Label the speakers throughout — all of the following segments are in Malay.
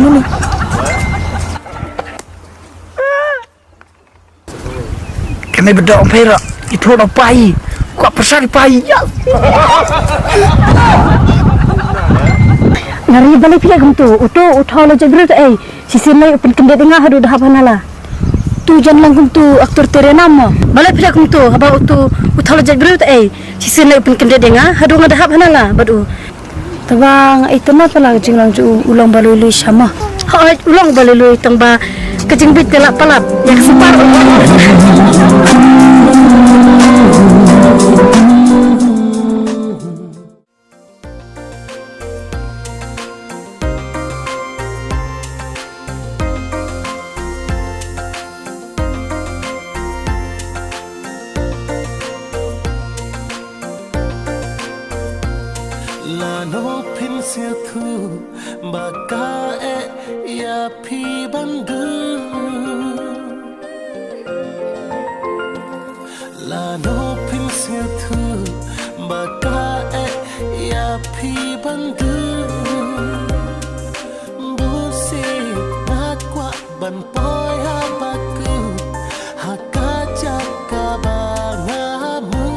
Speaker 1: ini. Kami berdoa perak itu orang pai. Kok pesan pai ya?
Speaker 2: Nari balik pihak tu, utau lo jebret sisi lai open kende tengah hadu dah panala. Tu jan lang tu aktor tere nama. Balik pihak tu, haba utau lo jebret sisi lai open kende tengah hadu ngada dah panala. Badu, tabang itu na pala jinglang ju ulang balului sama. Ulang balului tangba kejing bit telak palap yang separ.
Speaker 3: Lano pin sia thu baka ya phi bandu Lano pin sia thu baka ya phi bandu Busi nakwa ban poya baku hakaja kabangamu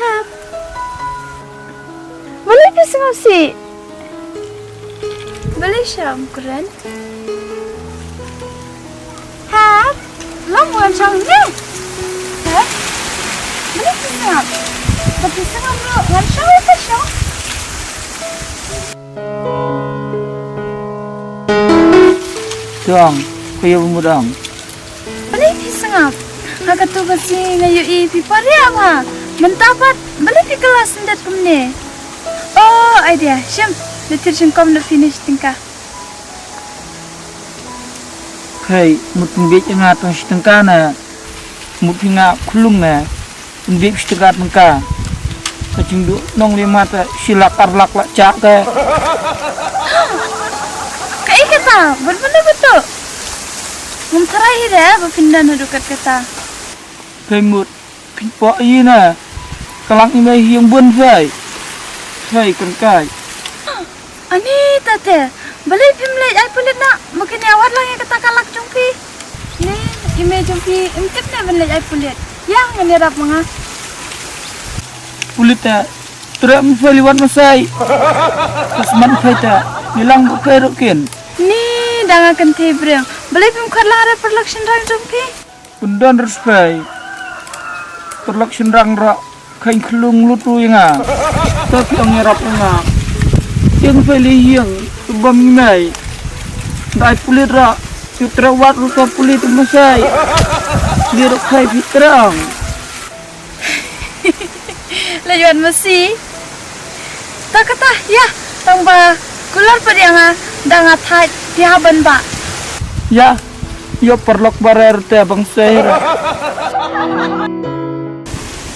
Speaker 3: Hap. Boleh pisang si? Boleh syam Quran? Hap. Lam bukan syam ni. Hap. Boleh pisang? Tapi pisang bro, ngan syam apa syam?
Speaker 1: Tuang, kaya bumudang.
Speaker 2: Boleh pisang? Agak tu kasi ngayon ipipari ama. Mentapat balik di kelas sendat kumne. Oh, idea. Syam, letir syam kom na finish tingkah.
Speaker 1: Hey, mutin bej nga tong sitengka na. Mutin nga kulung na. Bej sitegat mengka. Kacing du nong lima ta silak arlak lak cak ka.
Speaker 2: Kai kata, betul. Mumtarai dah berpindah nadukat kata.
Speaker 1: Kay mut pinpo na. Kalang imay hiyang bun fay. Fay kan kay.
Speaker 2: Ani tate, balik pimlet ay pulit na. Mungkin awat lang yang kata kalak jumpi. Ni imay jumpi imtip na balik ay pulit. Yang nganirap mga.
Speaker 1: Pulit ta. Tura mo fay liwat masay. Kasman fay ta. Nilang bukay rukin.
Speaker 2: Ni dangakan tebreng. Balik pim kharlara production rang jumpi.
Speaker 1: Pundan respay. Production rang rak. Kain kelung lutu yang tapi ang hirap nga yang pili yang subam ngay dai pulit ra yutra wat rupa pulit masay dirok kay fitrang
Speaker 2: Layuan mesti tak kata ya tang ba kular pa dia nga danga thai tihaban ba
Speaker 1: ya yo perlok barer te bang sehra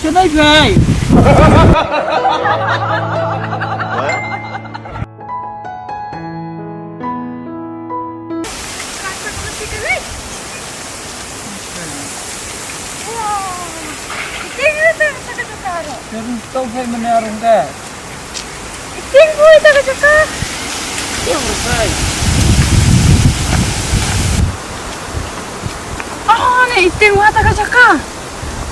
Speaker 1: Sunay bay. Kau fay menarung ka.
Speaker 2: Iting boy ta ka.
Speaker 1: Yang fay.
Speaker 2: Oh, ni iting wa ta ka.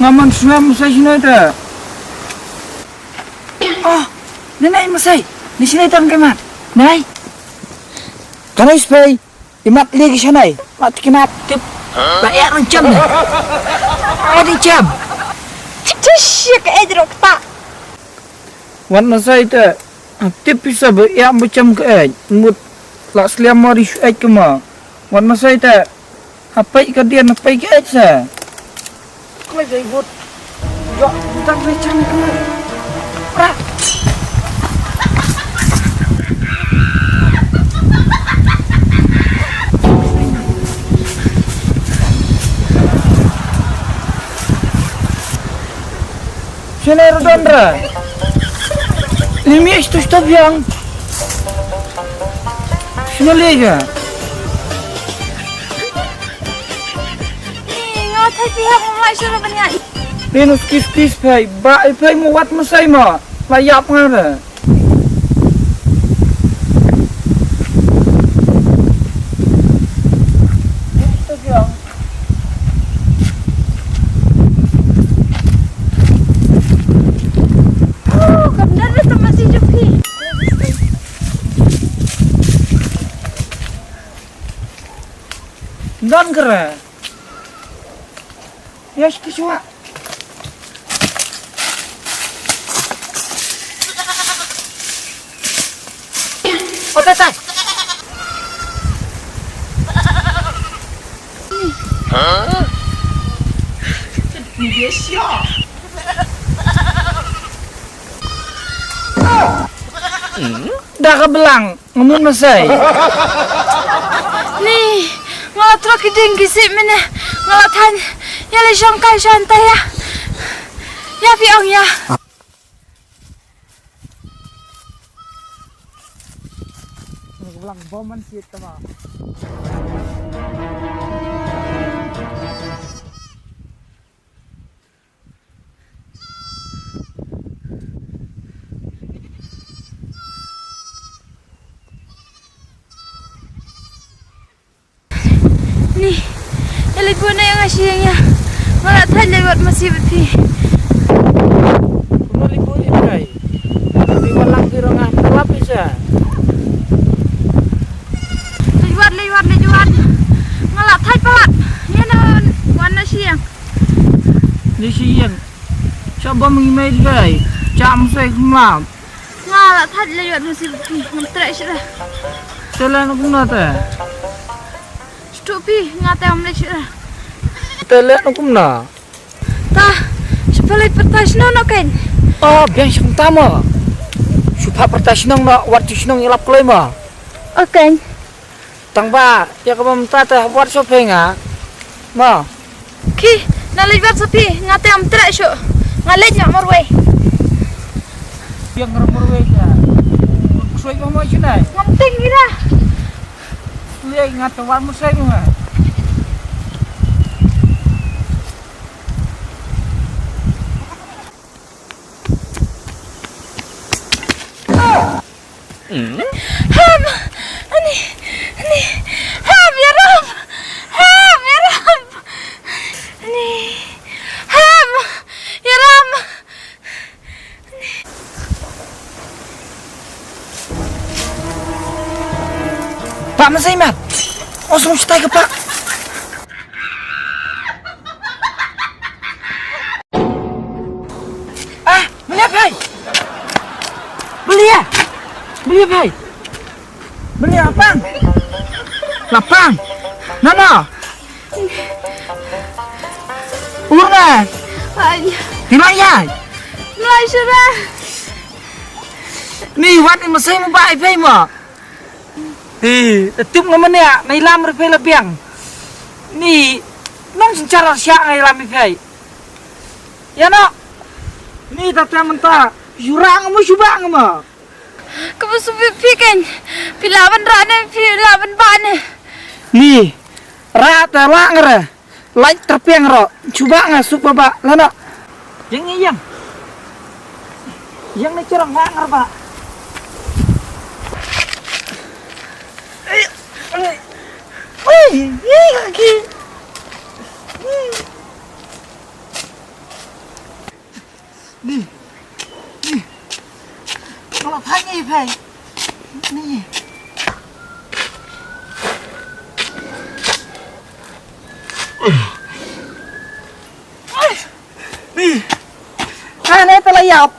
Speaker 1: Ngaman sudah masay sini ada. Oh, nenay masay. Di sini tang kemat. Nay. Kanay spay. Imat lagi sanay. Mat kinap tip Banyak rancam ni. Ada jam.
Speaker 3: Cik edrok tak.
Speaker 1: Warna saya tu. Tipis sahaja yang macam ke mut lak selama risu ke ma. Warna saya tu. Apa ikan dia apa ikan saya. Kalau saya buat. Ya, tak macam tu. Prak. Sini rodondra. Ini isto stop yang. Sini lega.
Speaker 3: Ni ngatai pihak mamai suruh banyak.
Speaker 1: Renus kis pai. Ba pai muat masai ma. Layap ngara. Stop yang. Dan kera. Ya sekian. Oke tak. Dia siap. Dah kebelang, ngomong masai.
Speaker 3: Ni ngalat truk ding kisip mana ngalatan ya le sangkai santai ya. Ya piang ya.
Speaker 1: Kebelang boman sih teman.
Speaker 3: Ni telepon yang asyiknya malah tak lewat masih betul.
Speaker 1: Kembali boleh kai. Tapi walang pirangah telap bisa.
Speaker 3: Lewat malah tak pelat. Ya nak warna siang.
Speaker 1: Di siang. Coba mengimai kai. Jam saya kelam.
Speaker 3: Malah tak lewat masih betul. Nampak sudah.
Speaker 1: Telan aku nata.
Speaker 3: Stupi ngatai amlek sudah.
Speaker 1: Telan aku na.
Speaker 3: Tah, sepalit pertasno nak kan?
Speaker 1: Oh, biang yang utama. Supaya pertasinang na waktu sinang ilap kelima.
Speaker 3: Oke.
Speaker 1: Tangba, ya kamu minta teh buat shopping ah. Ma.
Speaker 3: Ki, nalewat sepi ngatai amlek su. Ngalek nak marway.
Speaker 1: Biang ngerumur ya. Suai kamu aja nih.
Speaker 3: Ngamting kira.
Speaker 1: Lihat ngata warmu saya mah.
Speaker 3: Ham, ani, ham ya Ram, ani, ham ya Ram.
Speaker 1: Pak Masai mat. Osong stay ke Pak. Ah, beli apa? Beli ya? Beli apa? Beli apa? Lapang. Nana. Urna.
Speaker 3: Ay,
Speaker 1: Dimana?
Speaker 3: mulai sudah.
Speaker 1: Ni wat ni Masai mau baik baik mah. Tim ngaman ya, nailam lebih. Ni, nang secara siang nailam lebih. Ya nak, ni tapi mentah, jurang mu subang mu.
Speaker 3: Kamu supikan, pilawan rana, pilawan bana.
Speaker 1: Ni, rata langgar, lain terpiang ro, subang asuk baba, lana. Yang ni curang langgar pak. Kaki. Ni. Kalau tanya ipai. Ni. นี่ Aneh telah yap.